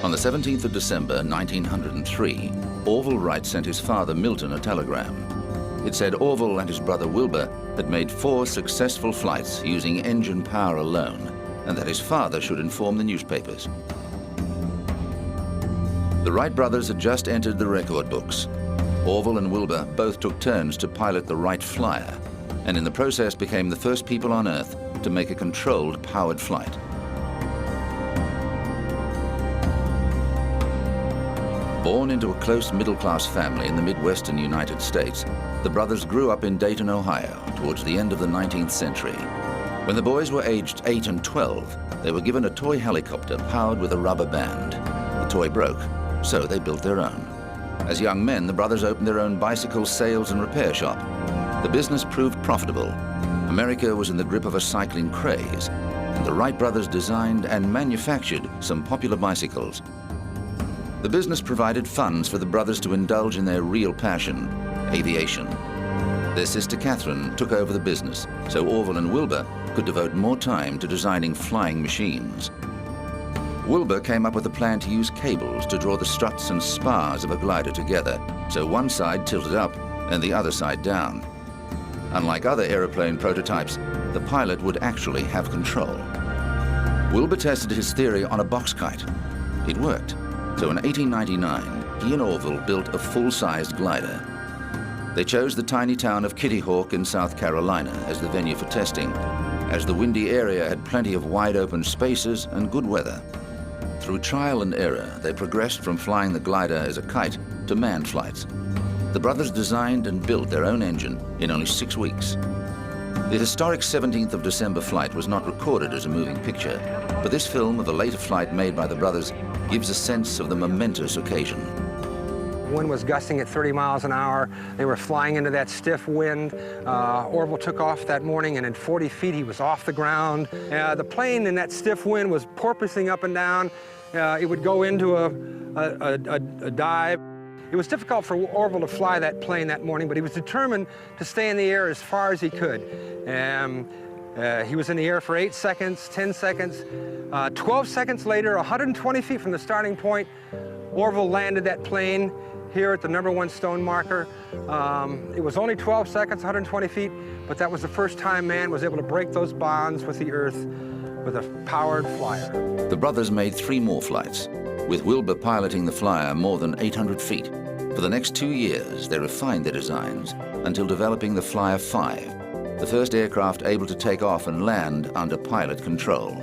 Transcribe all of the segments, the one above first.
On the 17th of December, 1903, Orville Wright sent his father Milton a telegram. It said Orville and his brother Wilbur had made 4 successful flights using engine power alone, and that his father should inform the newspapers. The Wright brothers had just entered the record books. Orville and Wilbur both took turns to pilot the Wright Flyer, and in the process became the first people on Earth to make a controlled, powered flight. Born into a close middle-class family in the Midwestern United States, the brothers grew up in Dayton, Ohio, towards the end of the 19th century. When the boys were aged 8 and 12, they were given a toy helicopter powered with a rubber band. The toy broke, so they built their own. As young men, the brothers opened their own bicycle sales and repair shop. The business proved profitable. America was in the grip of a cycling craze, and the Wright brothers designed and manufactured some popular bicycles. The business provided funds for the brothers to indulge in their real passion, aviation. Their sister Catherine took over the business, so Orville and Wilbur could devote more time to designing flying machines. Wilbur came up with a plan to use cables to draw the struts and spars of a glider together, so one side tilted up and the other side down. Unlike other aeroplane prototypes, the pilot would actually have control. Wilbur tested his theory on a box kite. It worked. So in 1899, he and Orville built a full-sized glider. They chose the tiny town of Kitty Hawk in South Carolina as the venue for testing, as the windy area had plenty of wide-open spaces and good weather. Through trial and error, they progressed from flying the glider as a kite to manned flights. The brothers designed and built their own engine in only 6 weeks. The historic 17th of December flight was not recorded as a moving picture, but this film of a later flight made by the brothers gives a sense of the momentous occasion. The wind was gusting at 30 miles an hour. They were flying into that stiff wind. Orville took off that morning, and in 40 feet, he was off the ground. The plane in that stiff wind was porpoising up and down. It would go into a dive. It was difficult for Orville to fly that plane that morning, but he was determined to stay in the air as far as he could. He was in the air for 8 seconds, 10 seconds. 12 seconds later, 120 feet from the starting point, Orville landed that plane here at the #1 stone marker. It was only 12 seconds, 120 feet, but that was the first time man was able to break those bonds with the Earth with a powered flyer. The brothers made 3 more flights, with Wilbur piloting the flyer more than 800 feet. For the next 2 years, they refined their designs until developing the Flyer 5, the first aircraft able to take off and land under pilot control.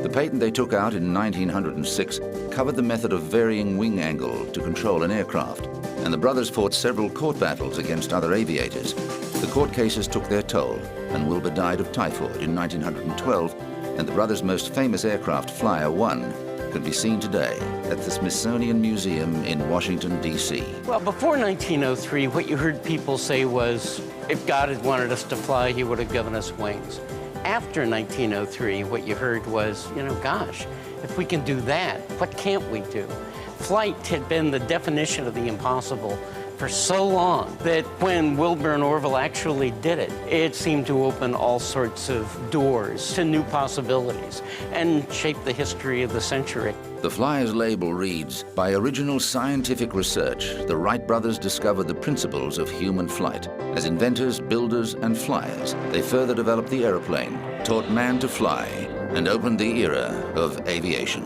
The patent they took out in 1906 covered the method of varying wing angle to control an aircraft, and the brothers fought several court battles against other aviators. The court cases took their toll, and Wilbur died of typhoid in 1912, and the brothers' most famous aircraft, Flyer 1, can be seen today at the Smithsonian Museum in Washington, D.C. Well, before 1903, what you heard people say was, if God had wanted us to fly, he would have given us wings. After 1903, what you heard was, gosh, if we can do that, what can't we do? Flight had been the definition of the impossible for so long that when Wilbur and Orville actually did it, it seemed to open all sorts of doors to new possibilities and shape the history of the century. The Flyer's label reads, "By original scientific research, the Wright brothers discovered the principles of human flight. As inventors, builders, and flyers, they further developed the aeroplane, taught man to fly, and opened the era of aviation."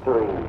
Three.